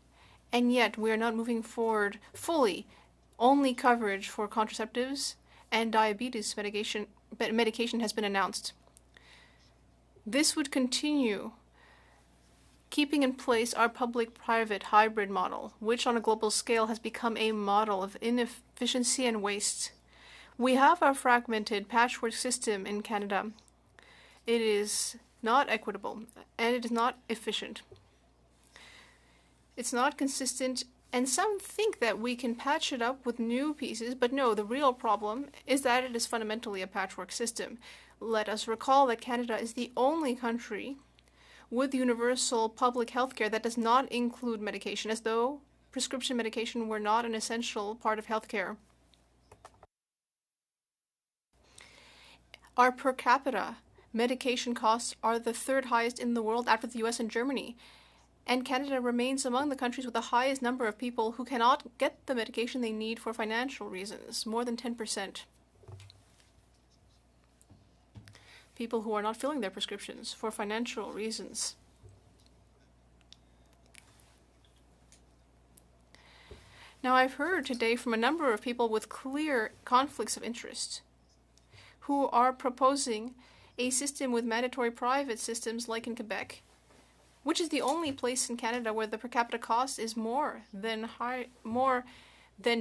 And yet we are not moving forward fully. Only coverage for contraceptives and diabetes medication has been announced. This would continue keeping in place our public-private hybrid model, which on a global scale has become a model of inefficiency and waste. We have our fragmented patchwork system in Canada. It is not equitable, and it is not efficient. It's not consistent. And some think that we can patch it up with new pieces, but no, the real problem is that it is fundamentally a patchwork system. Let us recall that Canada is the only country with universal public health care that does not include medication, as though prescription medication were not an essential part of health care. Our per capita medication costs are the third highest in the world after the US and Germany. And Canada remains among the countries with the highest number of people who cannot get the medication they need for financial reasons, more than 10%. People who are not filling their prescriptions for financial reasons. Now, I've heard today from a number of people with clear conflicts of interest who are proposing a system with mandatory private systems like in Quebec, which is the only place in Canada where the per capita cost is more than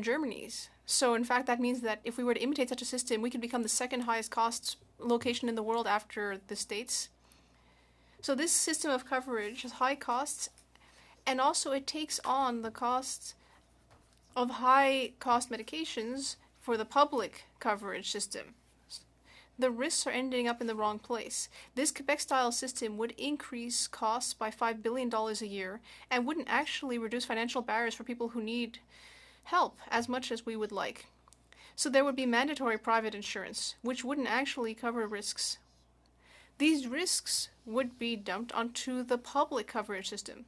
Germany's. So in fact, that means that if we were to imitate such a system, we could become the second highest cost location in the world after the States. So this system of coverage has high costs, and also it takes on the costs of high cost medications for the public coverage system. The risks are ending up in the wrong place. This Quebec-style system would increase costs by $5 billion a year and wouldn't actually reduce financial barriers for people who need help as much as we would like. So there would be mandatory private insurance, which wouldn't actually cover risks. These risks would be dumped onto the public coverage system.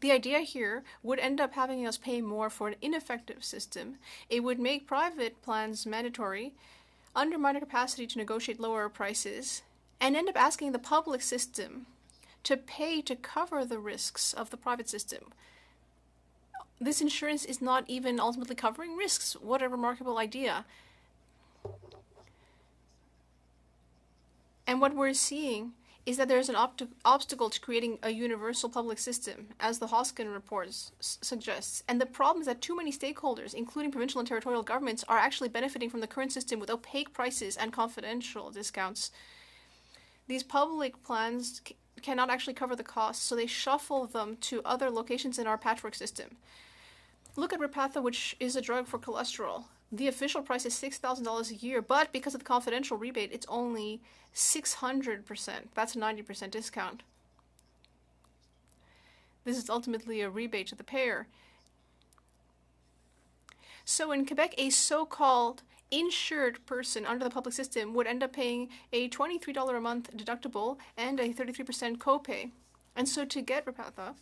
The idea here would end up having us pay more for an ineffective system. It would make private plans mandatory, undermine our capacity to negotiate lower prices, and end up asking the public system to pay to cover the risks of the private system. This insurance is not even ultimately covering risks. What a remarkable idea. And what we're seeing is that there's an obstacle to creating a universal public system, as the Hoskins report suggests. And the problem is that too many stakeholders, including provincial and territorial governments, are actually benefiting from the current system with opaque prices and confidential discounts. These public plans cannot actually cover the costs, so they shuffle them to other locations in our patchwork system. Look at Repatha, which is a drug for cholesterol. The official price is $6,000 a year, but because of the confidential rebate, it's only 600%. That's a 90% discount. This is ultimately a rebate to the payer. So in Quebec, a so-called insured person under the public system would end up paying a $23 a month deductible and a 33% copay. And so to get Repatha,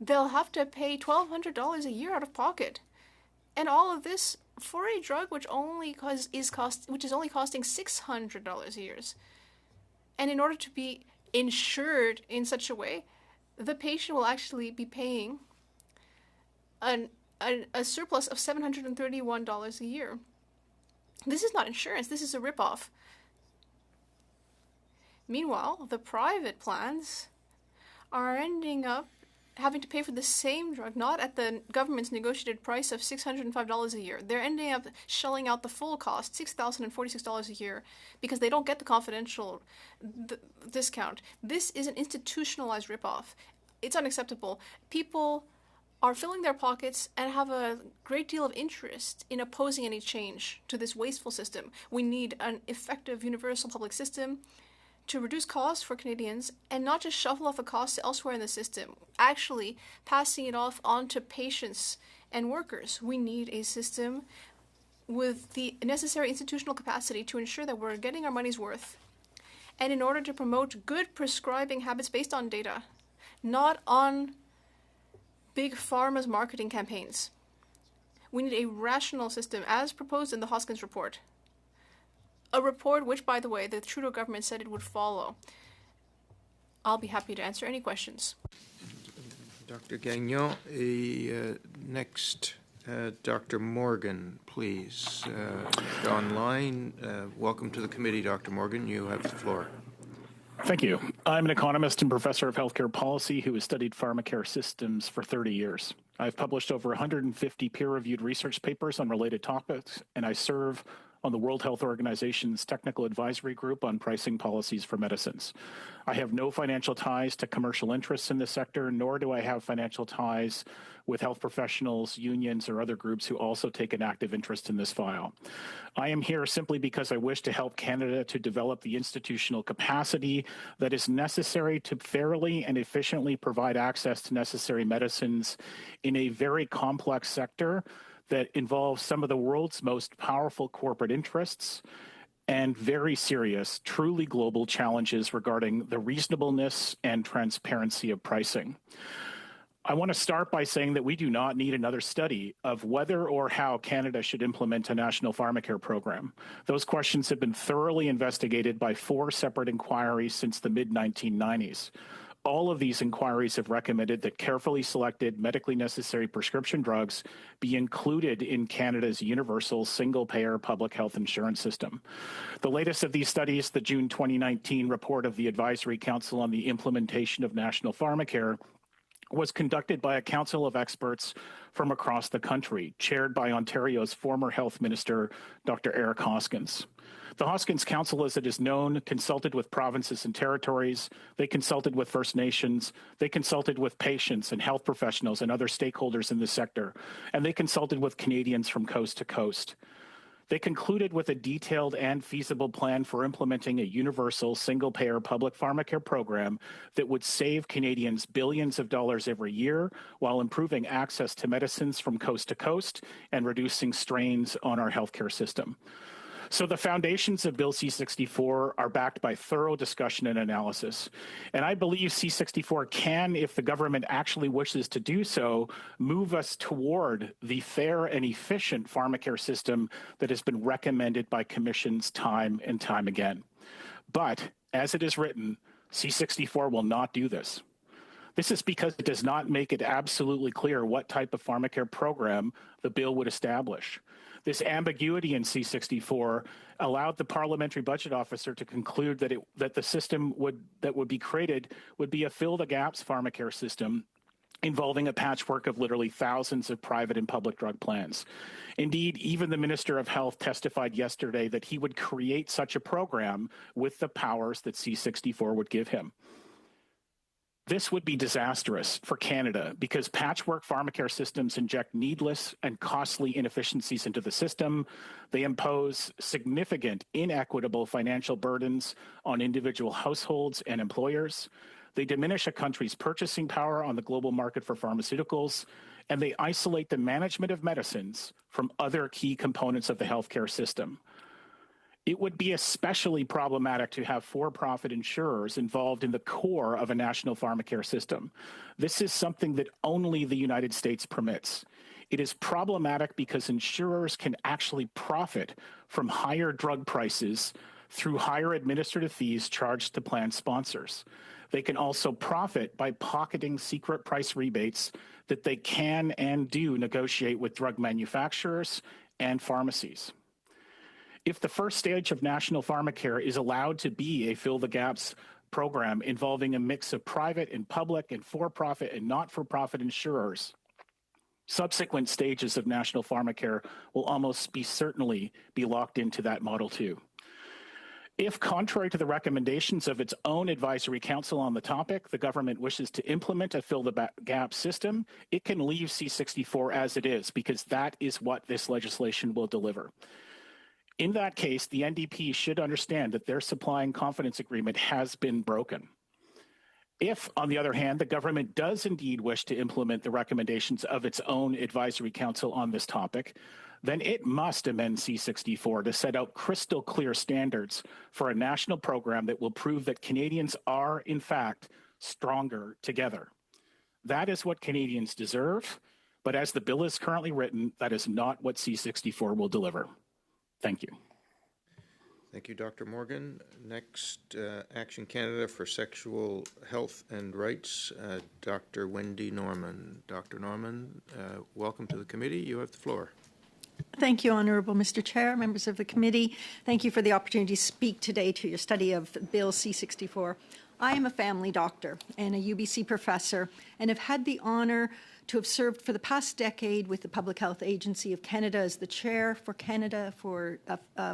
they'll have to pay $1,200 a year out of pocket. And all of this for a drug which is only costing $600 a year. And in order to be insured in such a way, the patient will actually be paying a surplus of $731 a year. This is not insurance, this is a ripoff. Meanwhile, the private plans are ending up having to pay for the same drug, not at the government's negotiated price of $605 a year. They're ending up shelling out the full cost, $6,046 a year, because they don't get the confidential discount. This is an institutionalized ripoff. It's unacceptable. People are filling their pockets and have a great deal of interest in opposing any change to this wasteful system. We need an effective universal public system to reduce costs for Canadians and not just shuffle off the costs elsewhere in the system, actually passing it off onto patients and workers. We need a system with the necessary institutional capacity to ensure that we're getting our money's worth. And in order to promote good prescribing habits based on data, not on big pharma's marketing campaigns. We need a rational system as proposed in the Hoskins report. A report which, by the way, the Trudeau government said it would follow. I'll be happy to answer any questions. Dr. Gagnon, next, Dr. Morgan, please. Online. Welcome to the committee, Dr. Morgan. You have the floor. Thank you. I'm an economist and professor of healthcare policy who has studied pharmacare systems for 30 years. I've published over 150 peer-reviewed research papers on related topics, and I serve on the World Health Organization's Technical Advisory Group on pricing policies for medicines. I have no financial ties to commercial interests in this sector, nor do I have financial ties with health professionals, unions, or other groups who also take an active interest in this file. I am here simply because I wish to help Canada to develop the institutional capacity that is necessary to fairly and efficiently provide access to necessary medicines in a very complex sector that involves some of the world's most powerful corporate interests and very serious, truly global challenges regarding the reasonableness and transparency of pricing. I want to start by saying that we do not need another study of whether or how Canada should implement a national pharmacare program. Those questions have been thoroughly investigated by 4 separate inquiries since the mid-1990s. All of these inquiries have recommended that carefully selected medically necessary prescription drugs be included in Canada's universal single-payer public health insurance system. The latest of these studies, the June 2019 report of the Advisory Council on the Implementation of National Pharmacare, was conducted by a council of experts from across the country, chaired by Ontario's former health minister, Dr. Eric Hoskins. The Hoskins Council, as it is known, consulted with provinces and territories, they consulted with First Nations, they consulted with patients and health professionals and other stakeholders in the sector, and they consulted with Canadians from coast to coast. They concluded with a detailed and feasible plan for implementing a universal single-payer public pharmacare program that would save Canadians billions of dollars every year while improving access to medicines from coast to coast and reducing strains on our healthcare system. So the foundations of Bill C-64 are backed by thorough discussion and analysis. And I believe C-64 can, if the government actually wishes to do so, move us toward the fair and efficient pharmacare system that has been recommended by commissions time and time again. But as it is written, C-64 will not do this. This is because it does not make it absolutely clear what type of pharmacare program the bill would establish. This ambiguity in C-64 allowed the parliamentary budget officer to conclude that the system that would be created would be a fill-the-gaps pharmacare system involving a patchwork of literally thousands of private and public drug plans. Indeed, even the Minister of Health testified yesterday that he would create such a program with the powers that C-64 would give him. This would be disastrous for Canada because patchwork pharmacare systems inject needless and costly inefficiencies into the system. They impose significant inequitable financial burdens on individual households and employers. They diminish a country's purchasing power on the global market for pharmaceuticals, and they isolate the management of medicines from other key components of the healthcare system. It would be especially problematic to have for-profit insurers involved in the core of a national pharmacare system. This is something that only the United States permits. It is problematic because insurers can actually profit from higher drug prices through higher administrative fees charged to plan sponsors. They can also profit by pocketing secret price rebates that they can and do negotiate with drug manufacturers and pharmacies. If the first stage of national pharmacare is allowed to be a fill the gaps program involving a mix of private and public and for-profit and not-for-profit insurers, subsequent stages of national pharmacare will almost certainly be locked into that model too. If, contrary to the recommendations of its own advisory council on the topic, the government wishes to implement a fill the gap system, it can leave C-64 as it is because that is what this legislation will deliver. In that case, the NDP should understand that their supply and confidence agreement has been broken. If, on the other hand, the government does indeed wish to implement the recommendations of its own advisory council on this topic, then it must amend C-64 to set out crystal clear standards for a national program that will prove that Canadians are, in fact, stronger together. That is what Canadians deserve, but as the bill is currently written, that is not what C-64 will deliver. Thank you. Thank you, Dr. Morgan. Next, Action Canada for Sexual Health and Rights, Dr. Wendy Norman. Dr. Norman, welcome to the committee. You have the floor. Thank you, Honourable Mr. Chair, members of the committee. Thank you for the opportunity to speak today to your study of Bill C-64. I am a family doctor and a UBC professor and have had the honour to have served for the past decade with the Public Health Agency of Canada as the chair for Canada for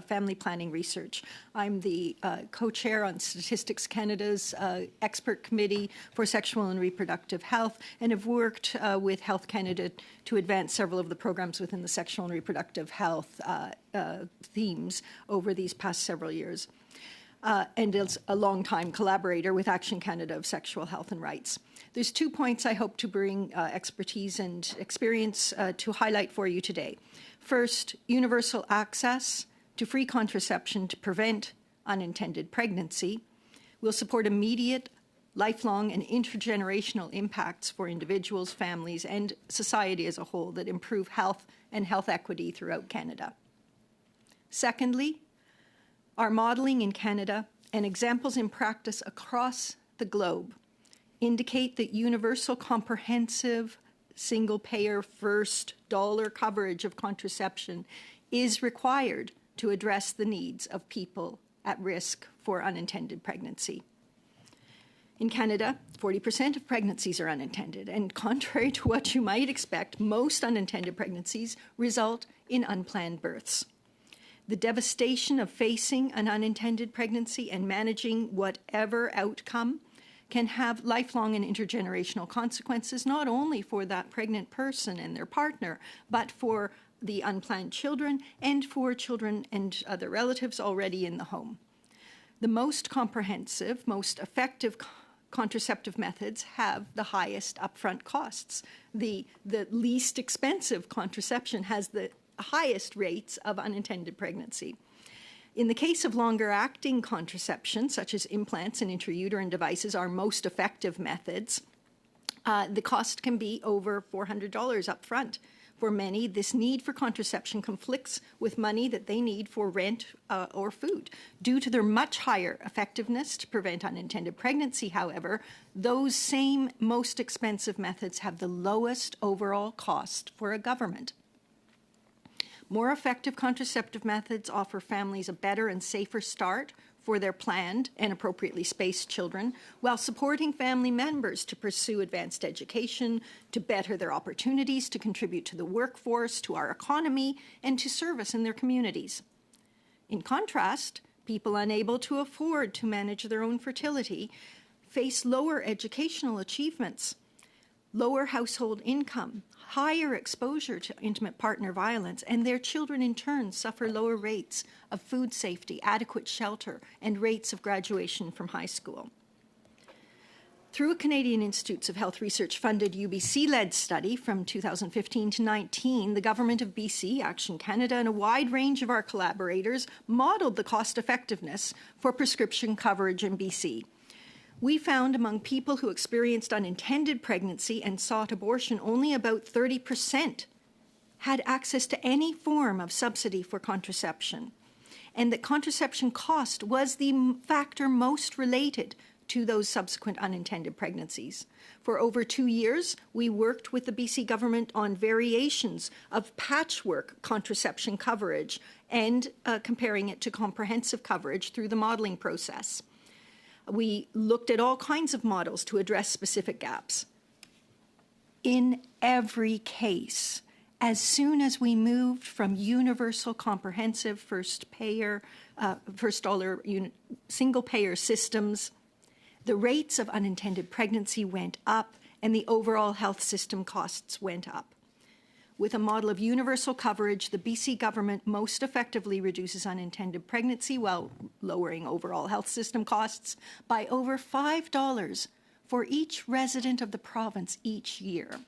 Family Planning Research. I'm the co-chair on Statistics Canada's expert committee for sexual and reproductive health and have worked with Health Canada to advance several of the programs within the sexual and reproductive health themes over these past several years. And is a long-time collaborator with Action Canada of Sexual Health and Rights. There's 2 points I hope to bring expertise and experience to highlight for you today. First, universal access to free contraception to prevent unintended pregnancy will support immediate, lifelong, and intergenerational impacts for individuals, families, and society as a whole that improve health and health equity throughout Canada. Secondly, our modelling in Canada and examples in practice across the globe indicate that universal, comprehensive, single-payer, first dollar coverage of contraception is required to address the needs of people at risk for unintended pregnancy. In Canada, 40% of pregnancies are unintended, and contrary to what you might expect, most unintended pregnancies result in unplanned births. The devastation of facing an unintended pregnancy and managing whatever outcome can have lifelong and intergenerational consequences, not only for that pregnant person and their partner, but for the unplanned children and for children and other relatives already in the home. The most comprehensive, most effective contraceptive methods have the highest upfront costs. The least expensive contraception has the highest rates of unintended pregnancy. In the case of longer-acting contraception, such as implants and intrauterine devices, are most effective methods, the cost can be over $400 up front. For many, this need for contraception conflicts with money that they need for rent or food. Due to their much higher effectiveness to prevent unintended pregnancy, however, those same most expensive methods have the lowest overall cost for a government. More effective contraceptive methods offer families a better and safer start for their planned and appropriately spaced children, while supporting family members to pursue advanced education, to better their opportunities to contribute to the workforce, to our economy, and to service in their communities. In contrast, people unable to afford to manage their own fertility face lower educational achievements, lower household income, higher exposure to intimate partner violence, and their children in turn suffer lower rates of food safety, adequate shelter, and rates of graduation from high school. Through a Canadian Institutes of Health Research funded UBC-led study from 2015 to 19, the Government of BC, Action Canada, and a wide range of our collaborators modeled the cost effectiveness for prescription coverage in BC. We found among people who experienced unintended pregnancy and sought abortion, only about 30% had access to any form of subsidy for contraception, and that contraception cost was the factor most related to those subsequent unintended pregnancies. For over 2 years, we worked with the BC government on variations of patchwork contraception coverage and comparing it to comprehensive coverage through the modeling process. We looked at all kinds of models to address specific gaps. In every case, as soon as we moved from universal comprehensive first payer, first dollar single payer systems, the rates of unintended pregnancy went up and the overall health system costs went up. With a model of universal coverage, the BC government most effectively reduces unintended pregnancy while lowering overall health system costs by over $5 for each resident of the province each year.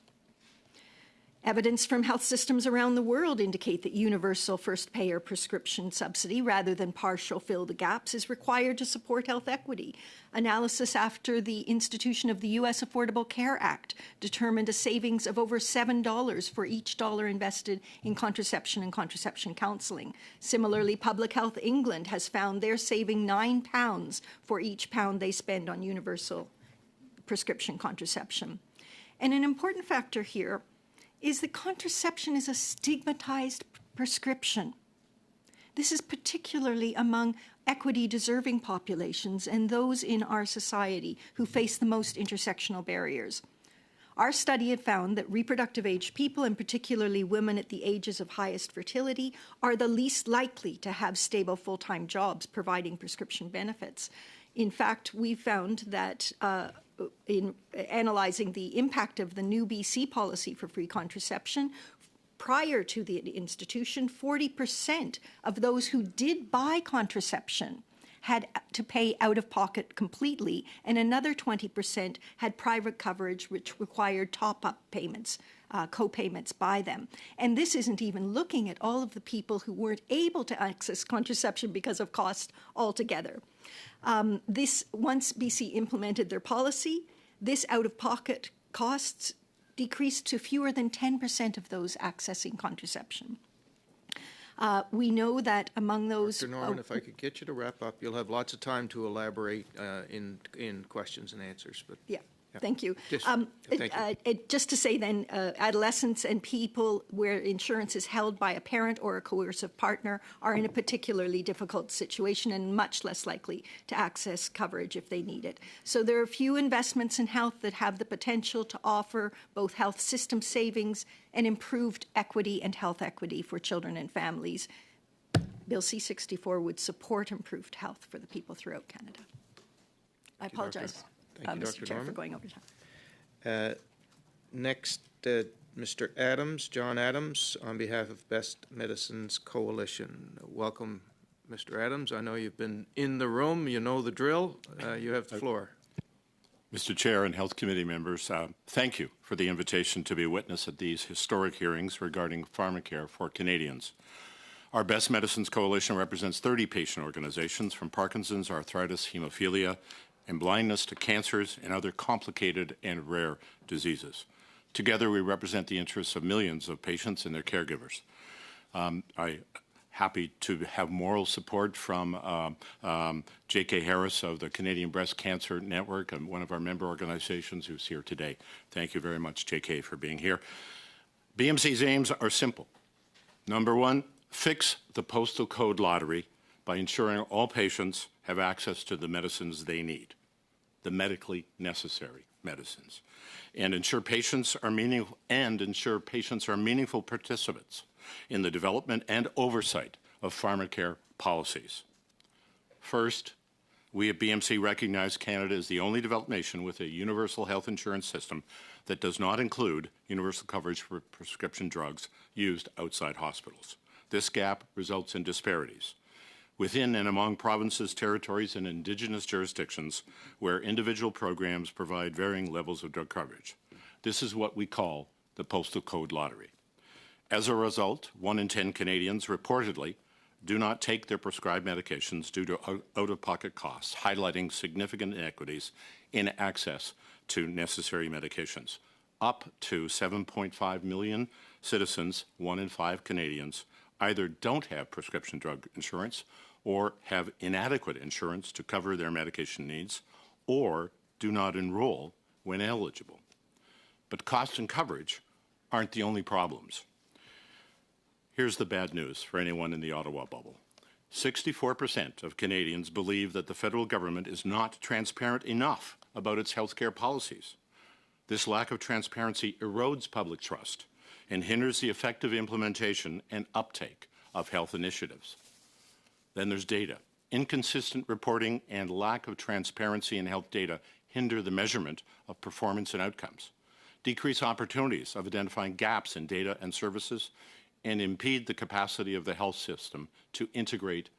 Evidence from health systems around the world indicate that universal first payer prescription subsidy rather than partial fill the gaps is required to support health equity. Analysis after the institution of the U.S. Affordable Care Act determined a savings of over $7 for each dollar invested in contraception and contraception counselling. Similarly, Public Health England has found they're saving £9 for each pound they spend on universal prescription contraception. And an important factor here is that contraception is a stigmatized prescription. This is particularly among equity-deserving populations and those in our society who face the most intersectional barriers. Our study had found that reproductive-age people, and particularly women at the ages of highest fertility, are the least likely to have stable full-time jobs providing prescription benefits. In fact, we found that in analyzing the impact of the new BC policy for free contraception, prior to the institution, 40% of those who did buy contraception had to pay out of pocket completely, and another 20% had private coverage which required top-up payments, co-payments by them. And this isn't even looking at all of the people who weren't able to access contraception because of cost altogether. Once BC implemented their policy, this out-of-pocket costs decreased to fewer than 10% of those accessing contraception. We know that among those... Dr. Norman, if I could get you to wrap up, you'll have lots of time to elaborate in questions and answers. But yeah. Thank you. Thank you. Just to say then, adolescents and people where insurance is held by a parent or a coercive partner are in a particularly difficult situation and much less likely to access coverage if they need it. So there are few investments in health that have the potential to offer both health system savings and improved equity and health equity for children and families. Bill C-64 would support improved health for the people throughout Canada. I apologize. Thank you, Mr. Chair, for going over time. Next, Mr. Adams, John Adams, on behalf of Best Medicines Coalition. Welcome, Mr. Adams. I know you've been in the room. You know the drill. You have the floor. Mr. Chair and Health Committee members, thank you for the invitation to be a witness at these historic hearings regarding pharmacare for Canadians. Our Best Medicines Coalition represents 30 patient organizations from Parkinson's, arthritis, hemophilia, and blindness to cancers and other complicated and rare diseases. Together, we represent the interests of millions of patients and their caregivers. I'm happy to have moral support from J.K. Harris of the Canadian Breast Cancer Network, and one of our member organizations who's here today. Thank you very much, J.K., for being here. BMC's aims are simple. Number one, fix the postal code lottery by ensuring all patients have access to the medicines they need, the medically necessary medicines, and ensure patients are meaningful participants in the development and oversight of pharmacare policies. First, We at BMC recognize Canada is the only developed nation with a universal health insurance system that does not include universal coverage for prescription drugs used outside hospitals. This gap results in disparities within and among provinces, territories, and Indigenous jurisdictions where individual programs provide varying levels of drug coverage. This is what we call the postal code lottery. As a result, 1 in 10 Canadians reportedly do not take their prescribed medications due to out-of-pocket costs, highlighting significant inequities in access to necessary medications. Up to 7.5 million citizens, 1 in 5 Canadians, either don't have prescription drug insurance or have inadequate insurance to cover their medication needs, or do not enroll when eligible. But cost and coverage aren't the only problems. Here's the bad news for anyone in the Ottawa bubble. 64% of Canadians believe that the federal government is not transparent enough about its healthcare policies. This lack of transparency erodes public trust and hinders the effective implementation and uptake of health initiatives. Then there's data. Inconsistent reporting and lack of transparency in health data hinder the measurement of performance and outcomes, decrease opportunities of identifying gaps in data and services, and impede the capacity of the health system to integrate